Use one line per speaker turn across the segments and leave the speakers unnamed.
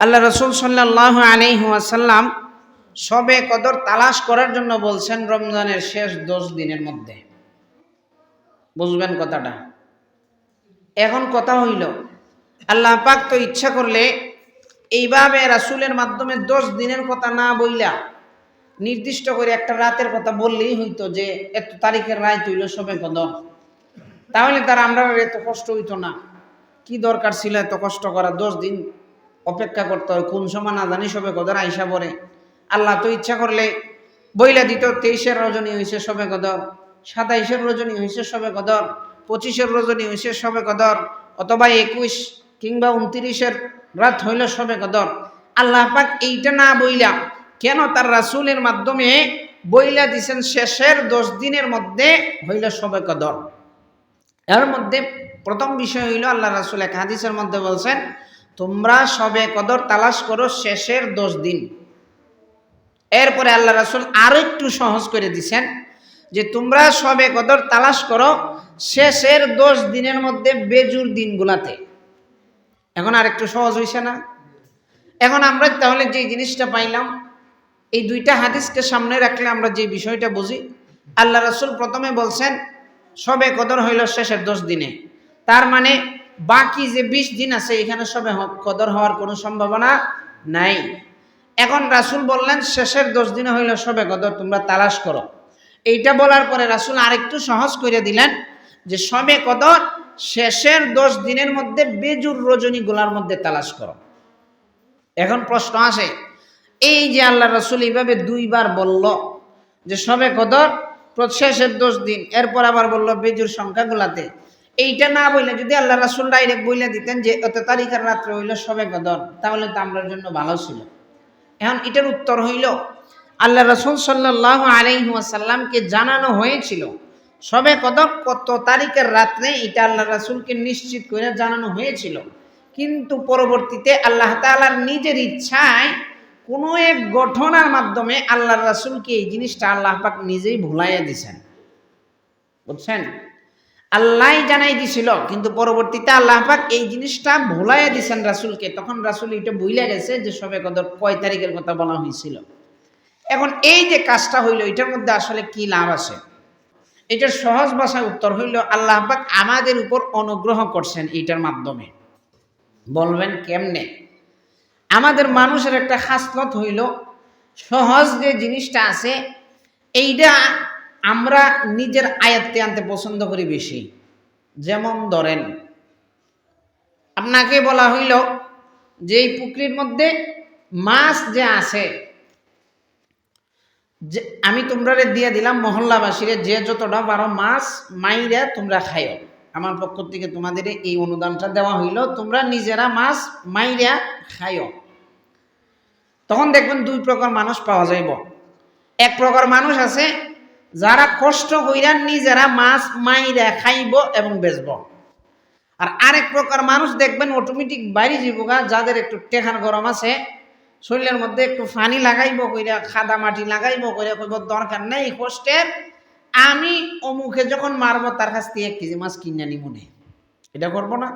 আল্লাহ রসুল সাল্লাল্লাহু আলাইহি ওয়াসাল্লাম শবে কদর তালাশ করার জন্য বলছেন রমজানের শেষ 10 দিনের মধ্যে। বুঝবেন কথাটা। এখন কথা হইল, আল্লাহ পাক তো ইচ্ছা করলে এইভাবে রাসূলের মাধ্যমে 10 দিনের কথা না বইলা নির্দিষ্ট করে একটা রাতের কথা বললেই হইতো যে এত তারিখের রাত হইল শবে কদর, তাহলে তার আমরা এত কষ্ট হইতো না। কি দরকার ছিল এত কষ্ট করা? 10 দিন অপেক্ষা করতে হয়, কোন সময় না জানি শবে কদর আইসা পড়ে। আল্লাহ তো ইচ্ছা করলে বইলা দিত 23-এর রজনী হয়েছে শবে কদর, 27-এর রজনী হয়েছে শবে কদর, 25-এর রজনী হয়েছে শবে কদর, অথবা 21 কিংবা 29-এর রাত হইল শবে কদর। আল্লাহ পাক এইটা না বইলা কেন তার রাসূলের মাধ্যমে বইলা দিছেন শেষের 10 দিনের মধ্যে হইল শবে কদর? এর মধ্যে প্রথম বিষয় হইল, আল্লাহ রাসূল এক হাদিসের মধ্যে বলছেন, তোমরা শবে কদর তালাশ করো শেষের 10 দিন। এরপরে আল্লাহ রাসূল আরো একটু সহজ করে দিছেন যে তোমরা শবে কদর তালাশ করো শেষের 10 দিনের মধ্যে বেজুর দিনগুলাতে। এখন আর একটু সহজ হইছে না? এখন আমরা তাহলে যে জিনিসটা পাইলাম, এই দুইটা হাদিসকে সামনে রাখলে আমরা যে বিষয়টা বুঝি, আল্লাহ রাসূল প্রথমে বলছেন শবে কদর হইল শেষের 10 দিনে, তার মানে বাকি যে 20 দিন আছে এখানে শবে কদর হওয়ার কোনো সম্ভাবনা নাই। এখন রাসূল বললেন শেষের 10 দিনে হইল শবে কদর, তোমরা তালাশ করো। এইটা বলার পরে রাসূল আরেকটু সহজ করে দিলেন যে শবে কদর শেষের 10 দিনের মধ্যে বেজুর রজনীগুলার মধ্যে তালাশ করো। এখন প্রশ্ন আসে, এই যে আল্লাহ রাসূল এইভাবে দুইবার বলল যে শবে কদর শেষের 10 দিন, এরপর আবার বলল বেজুর সংখ্যাগুলাতে, এইটা না বললে যদি আল্লাহ রাসূল ডাইরেক্ট বইলে দিতেন যে এত তারিখের রাত্রে হইল শবে কদর, তাহলে তো আমরার জন্য ভালো ছিল। এখন এটার উত্তর হইল, আল্লাহ রাসূল সাল্লাল্লাহু আলাইহি ওয়াসাল্লামকে জানানো হয়েছিল শবে কদর কত তারিখের রাত্রে, এটা আল্লাহ রাসূলকে নিশ্চিত করে জানানো হয়েছিল। কিন্তু পরবর্তীতে আল্লাহ তাআলার নিজের ইচ্ছায় কোনো এক ঘটনার মাধ্যমে আল্লাহ রাসূলকে এই জিনিসটা আল্লাহ পাক নিজেই ভুলাইয়া দিয়েছেন। বুঝছেন? আল্লাহ জানাই দিছিল, কিন্তু পরবর্তীতে আল্লাহ পাক এই জিনিসটা ভুলাইয়া দিয়েছেন রাসূলকে। তখন রাসূল এটা ভুলে গেছে যে শবে কদর কয় তারিখের কথা বলা হয়েছিল। এখন এই যে কাজটা হইল, এটার মধ্যে আসলে কি লাভ আছে? এটার সহজ ভাষায় উত্তর হইল, আল্লাহ পাক আমাদের উপর অনুগ্রহ করছেন এইটার মাধ্যমে। বলবেন কেমনে? আমাদের মানুষের একটা খাসলত হইল, সহজ যে জিনিসটা আছে এইটা আমরা নিজের আয়ত্তে আনতে পছন্দ করি বেশি। যেমন ধরেন, আপনাকে বলা হইল যে এই পুকুরের মধ্যে মাছ যে আছে, যে আমি তোমরা দিয়ে দিলাম মহল্লাবাসীরে, যে যতটা পারো মাছ মাইরা তোমরা খাইও, আমার পক্ষ থেকে তোমাদের এই অনুদানটা দেওয়া হইল, তোমরা নিজেরা মাছ মাইরা খাইও। তখন দেখবেন দুই প্রকার মানুষ পাওয়া যাইব। এক প্রকার মানুষ আছে যারা কষ্ট কইরা নিজেরা মাছ মাইরা খাইব এবং বেচব। আর আরেক প্রকার মানুষ দেখবেন অটোমেটিক বাইরে জীবকা, যাদের একটু টেকার গরম আছে, শরীরের মধ্যে একটু পানি লাগাইব কইরা, খাদা মাটি লাগাইব কইরা, কইব দরকার নেই কষ্টের, আমি অমুখে যখন মারবো তার কাছ থেকে 1 কেজি মাছ কিনে নিব না। এটা করবো না?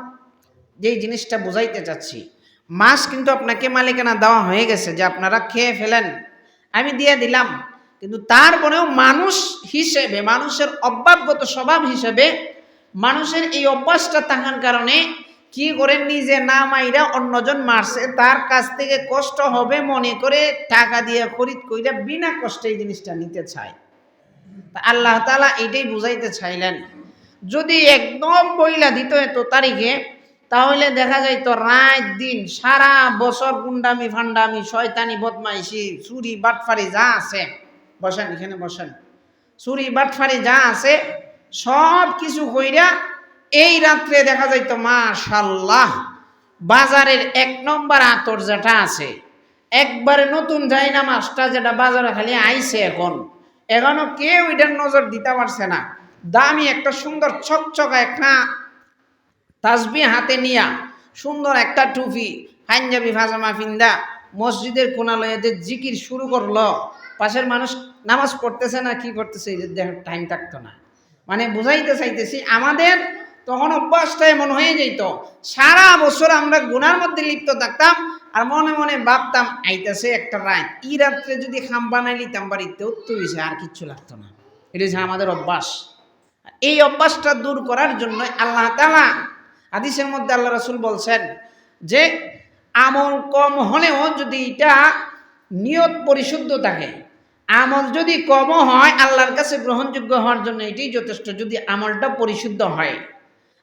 যেই জিনিসটা বুঝাইতে চাচ্ছি, মাছ কিন্তু আপনাকে মালিকানা দেওয়া হয়ে গেছে যে আপনারা খেয়ে ফেলেন, আমি দিয়ে দিলাম, কিন্তু তারপরেও মানুষ হিসেবে, মানুষের অভ্যাসগত স্বভাব হিসেবে, মানুষের এই অভ্যাসটা থাকার কারণে কি করে নিজে না মাইরা অন্যজন মারছে তার কাছ থেকে কষ্ট হবে মনে করে টাকা দিয়ে খরিদ কইরা বিনা কষ্টে এই জিনিসটা নিতে চায়। আল্লাহ তাআলা এটাই বুঝাইতে চাইলেন, যদি একদম বইলা দিত এত তারিখে, তাহলে দেখা যাইতো রাত দিন সারা বছর গুন্ডামি ফান্ডামি শয়তানি বদমাইশি চুরি বাটফারি যা আছে, বসেন এখানে বসেন, চুরি বাটফারি যা আছে সব কিছু কইরা এই রাত্রে দেখা যাইতো মাশাআল্লাহ বাজারের 1 নম্বর আতর যেটা আছে, একবারে নতুন জাইনা মাছটা যেটা বাজারে খালি আইছে, এখনো কেউ এটার নজর দিতে পারছে না। দামি একটা সুন্দর চকচকা একটা তাসবিহ হাতে নিয়া, সুন্দর একটা টুপি, পাঞ্জাবি পাজামা ফিন্দা মসজিদের কোনালয়ে জিকির শুরু করলো, পাশের মানুষ নামাজ পড়তেছে না কি করতেছে, এদের দেখার টাইম থাকতো না। মানে বুঝাইতে চাইতেছি, আমাদের তখন অভ্যাসটা এমন হয়ে যেত, সারা বছর আমরা গুনার মধ্যে লিপ্ত থাকতাম আর মনে মনে ভাবতাম আইতাছে একটা রাত, এই রাত্রে যদি খাম বানাই লিতাম বাড়িতেও তো হয়েছে, আর কিচ্ছু লাগতো না। এটা হচ্ছে আমাদের অভ্যাস। এই অভ্যাসটা দূর করার জন্য আল্লাহ তাআলা হাদিসের মধ্যে আল্লাহ রাসূল বলছেন যে আমল কম হলেও যদি এটা নিয়ত পরিশুদ্ধ থাকে, আমল যদি কম হয় আল্লাহর কাছে গ্রহণযোগ্য হওয়ার জন্য এটাই যথেষ্ট, যদি আমলটা পরিশুদ্ধ হয়।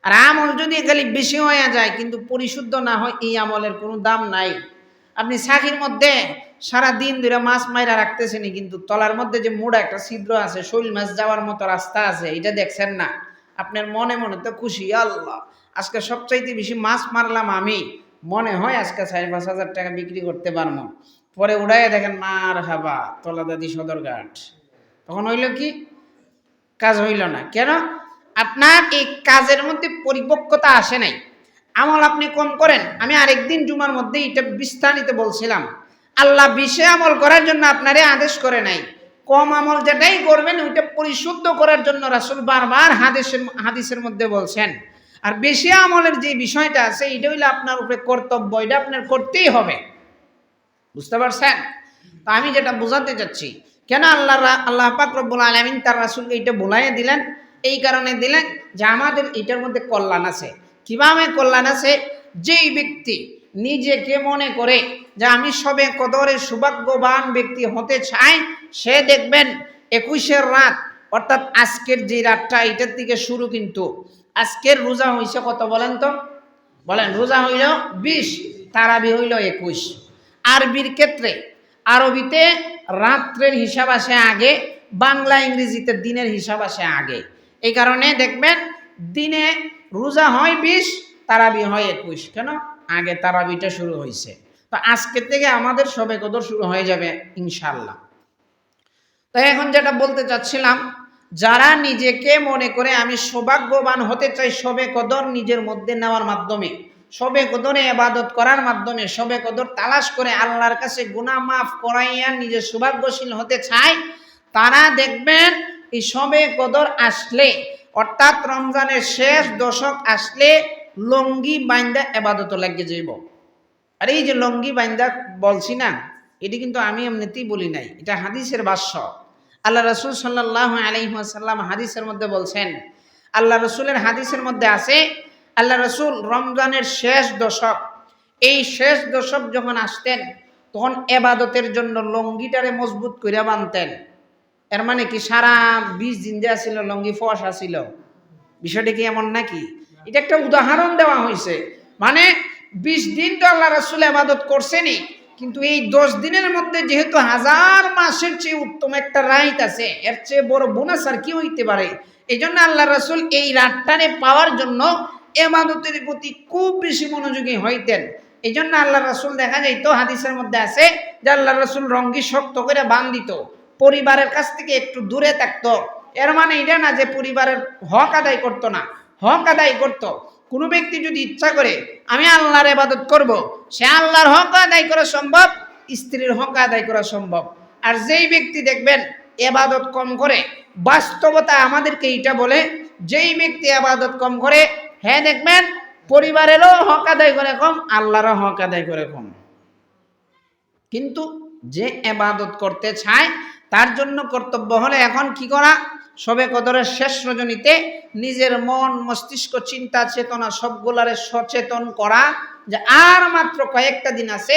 আর আমল যদি খালি বেশি হয়ে যায় কিন্তু পরিশুদ্ধ না হয়, এই আমলের কোনো দাম নাই। আপনি ছাকির মধ্যে সারা দিন ধরে মাছ মাইরা রাখতেছেন, কিন্তু তলার মধ্যে যে মোড়া একটা ছিদ্র আছে, শৈল মাছ যাওয়ার মতো রাস্তা আছে, এটা দেখছেন না। আপনার মনে মনে তো খুশি, আল্লাহ আজকে সবচাইতে বেশি মাছ মারলাম আমি, মনে হয় আজকে 4-5 হাজার টাকা বিক্রি করতে পারবো। পরে উড়াইয়া দেখেন মার হাবা তলাদাদি সদরঘাট, তখন হইল কি? কাজ হইল না। কেন? আপনার এই কাজের মধ্যে পরিপক্কতা আসে নাই। আমল আপনি কম করেন, আমি আরেকদিন জুমার মধ্যে এটা বিস্তারিত বলছিলাম, আল্লাহ বেশি আমল করার জন্য আপনারে আদেশ করে নাই, কম আমল যেটাই করবেন ওইটা পরিশুদ্ধ করার জন্য রাসূল বারবার হাদিসের মধ্যে বলছেন। আর বেশি আমলের যে বিষয়টা আছে এটা হইলো আপনার উপরে কর্তব্য, এটা আপনার করতেই হবে। বুঝতে পারছেন? তো আমি যেটা বোঝাতে চাচ্ছি, কেন আল্লাহ পাক রব্বুল আলামিন তার রাসূলকে এটা বলাইয়া দিলেন, এই কারণে দিলেন যে আমাদের এটার মধ্যে কল্যাণ আছে। কিভাবে কল্যাণ আছে? যেই ব্যক্তি নিজেকে মনে করে যে আমি সবে কদরের সৌভাগ্যবান ব্যক্তি হতে চাই, সে দেখবেন 21-এর রাত অর্থাৎ আজকের যে রাতটা, এটার থেকে শুরু। কিন্তু আজকের রোজা হইছে কত বলেন তো? বলেন। রোজা হইল 20, তারাবি হইল 21। আরবির ক্ষেত্রে আরবিতে রাত্রের হিসাব আসে আগে, বাংলা ইংরেজিতে দিনের হিসাব আসে আগে। এই কারণে দেখবেন দিনে রোজা হয় 20, তারাবি হয় 21। কেন? আগে তারাবিটা শুরু হয়েছে। তো আজকে থেকে আমাদের সবে কদর শুরু হয়ে যাবে ইনশাআল্লাহ। তো এখন যেটা বলতে চাচ্ছিলাম, যারা নিজেকে মনে করে আমি সৌভাগ্যবান হতে চাই, সবে কদর নিজের মধ্যে নেওয়ার মাধ্যমে, সবে কদরে ইবাদত করার মাধ্যমে, সবে কদর তালাশ করে আল্লাহর কাছে গুনাহ মাফ করাইয়া নিজে সৌভাগ্যশীল হতে চায়, তারা দেখবেন এই সবে কদর আসলে অর্থাৎ রমজানের শেষ দশক আসলে লঙ্গি বাইন্দা ইবাদত লাগিয়ে যাইব। আর এই যে লঙ্গি বাইন্দা বলছি না, এটি কিন্তু আমি এমনিতেই বলি নাই, এটা হাদিসের ভাষ্য। আল্লাহ রাসূল সাল্লাল্লাহু আলাইহি ওয়াসাল্লাম হাদিসের মধ্যে বলছেন, আল্লাহ রাসূলের হাদিসের মধ্যে আছে, আল্লাহ রাসূল রমজানের শেষ দশক, এই শেষ দশক যখন আসতেন তখন ইবাদতের জন্য লঙ্গিটারে মজবুত করে বাঁধতেন। এর মানে কি সারা 20 দিন যে ছিল লঙ্গি ফসা ছিল? বিষয়টা কি এমন নাকি? এটা একটা উদাহরণ দেওয়া হয়েছে। মানে 20 দিন তো আল্লাহ রাসূল ইবাদত করছেনই, কিন্তু এই 10 দিনের মধ্যে যেহেতু 1000 মাসের চেয়ে উত্তম একটা রাত আছে, এর চেয়ে বড় বোনাস আর কি হইতে পারে? এই জন্য আল্লাহ রাসূল এই রাতটারে পাওয়ার জন্য ইবাদতের প্রতি খুব বেশি মনোযোগী হইতেন। এই জন্য আল্লাহ রাসূল দেখা যাইতো হাদিসের মধ্যে আছে যে আল্লাহ রাসূল রঙ্গি শক্ত করে বাঁধিত, পরিবারের কাছ থেকে একটু দূরে থাকতো। এর মানে এটা না যে পরিবারের হক আদায় করতো না, হক আদায় করতো। কোনো ব্যক্তি যদি ইচ্ছা করে আমি আল্লাহর ইবাদত করব, সে আল্লাহর হক আদায় করা সম্ভব, স্ত্রীর হক আদায় করা সম্ভব। আর যেই ব্যক্তি দেখবেন ইবাদত কম করে, বাস্তবতা আমাদেরকে এটা বলে, যেই ব্যক্তি ইবাদত কম করে, হ্যাঁ দেখবেন পরিবারেরও হক আদায় করে কম, আল্লাহরও হক আদায় করে কম। কিন্তু যে ইবাদত করতে চায় তার জন্য কর্তব্য হলে এখন কি করা? সবে কদরের শেষ রজনীতে নিজের মন মস্তিষ্ক চিন্তা চেতনা সবগুলারে সচেতন করা যে আর মাত্র কয়েকটা দিন আছে,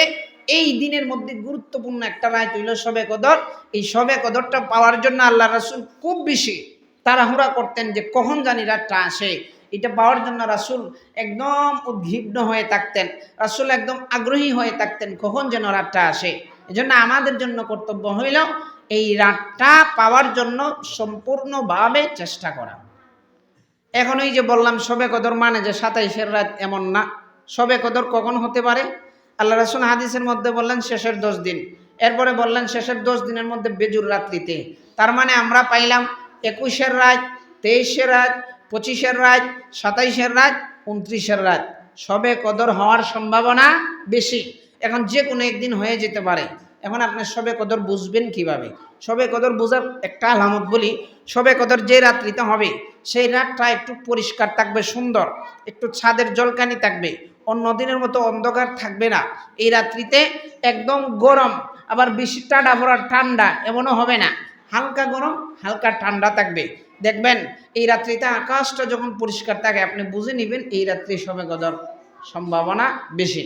এই দিনের মধ্যে গুরুত্বপূর্ণ একটা রাত হইল সবে কদর। এই সবে কদরটা পাওয়ার জন্য আল্লাহ রাসূল খুব বেশি তাড়াহুড়া করতেন যে কখন জানি রাতটা আসে। এটা পাওয়ার জন্য রাসূল একদম উদ্বিগ্ন হয়ে থাকতেন, রাসূল একদম আগ্রহী হয়ে থাকতেন কখন যেন রাতটা আসে। এজন্য আমাদের জন্য কর্তব্য হইল এই রাতটা পাওয়ার জন্য সম্পূর্ণভাবে চেষ্টা করা। এখন এই যে বললাম সবে কদর মানে যে 27-এর রাত, এমন না। সবে কদর কখন হতে পারে? আল্লাহ রাসূল হাদিসের মধ্যে বললেন শেষের 10 দিন, এরপরে বললেন শেষের 10 দিনের মধ্যে বেজুর রাত্রিতে। তার মানে আমরা পাইলাম 21-এর রাত, 23-এর রাত, 25-এর রাত, 27-এর রাত, 29-এর রাত। সবে কদর হওয়ার সম্ভাবনা বেশি। এখন যে কোনো একদিন হয়ে যেতে পারে। এখন আপনি শবে কদর বুঝবেন কিভাবে? শবে কদর বোঝার একটা আলামত বলি, শবে কদর যে রাত্রিতে হবে সেই রাতটা একটু পরিষ্কার থাকবে, সুন্দর, একটু ছাদের জলকানি থাকবে, অন্য দিনের মতো অন্ধকার থাকবে না। এই রাত্রিতে একদম গরম আবার বেশি টাডা ভরা ঠান্ডা এমনও হবে না, হালকা গরম হালকা ঠান্ডা থাকবে। দেখবেন এই রাত্রিতে আকাশটা যখন পরিষ্কার থাকে আপনি বুঝে নেবেন এই রাত্রি শবে কদর সম্ভাবনা বেশি।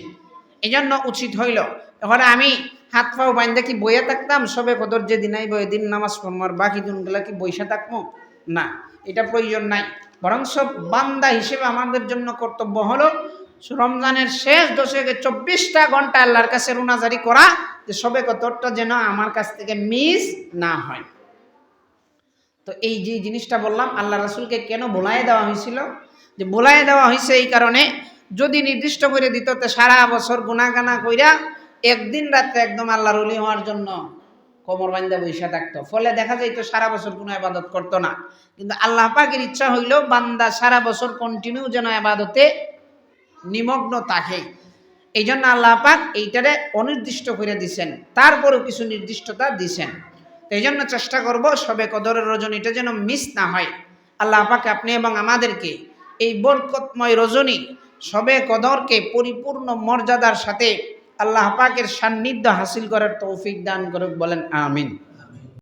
এই জন্য উচিত হইল, এখন আমি হাত পাও বাইন্দা কি বইয়া থাকতাম? শবে কদর যেদিন আইব এদিন নামাজ পড়বো আর বাকি দিনগুলা কি বইসা থাকবো? না, এটা প্রয়োজন নাই। বরং সব বান্দা হিসেবে আমাদের জন্য কর্তব্য হলো রমজানের শেষ 24টা ঘন্টা আল্লাহর কাছে রুনাজারি করা, যে শবে কদরটা যেন আমার কাছ থেকে মিস না হয়। তো এই যে জিনিসটা বললাম, আল্লাহ রাসূলকে কেন বলায় দেওয়া হয়েছিল? যে বলায় দেওয়া হয়েছে এই কারণে, যদি নির্দিষ্ট করে দিত তো সারা বছর গুনাহগানা কইরা একদিন রাত্রে একদম আল্লাহর ওলি হওয়ার জন্য কোমর বান্ধা বৈশা থাকতো, ফলে দেখা যাইত সারা বছর কোনো ইবাদত করতো না। কিন্তু আল্লাহ পাকের ইচ্ছা হইল বান্দা সারা বছর কন্টিনিউ যেন ইবাদতে নিমগ্ন থাকে। এই জন্য আল্লাহ পাক এইটারে অনির্দিষ্ট করে দিছেন, তারপরেও কিছু নির্দিষ্টতা দিছেন। এই জন্য চেষ্টা করব শবে কদরের রজনীটা যেন মিস না হয়। আল্লাহ পাক আপনি এবং আমাদেরকে এই বরকতময় রজনী শবে কদরকে পরিপূর্ণ মর্যাদার সাথে আল্লাহ পাকের সান্নিধ্য হাসিল করার তৌফিক দান করুক, বলেন আমিন।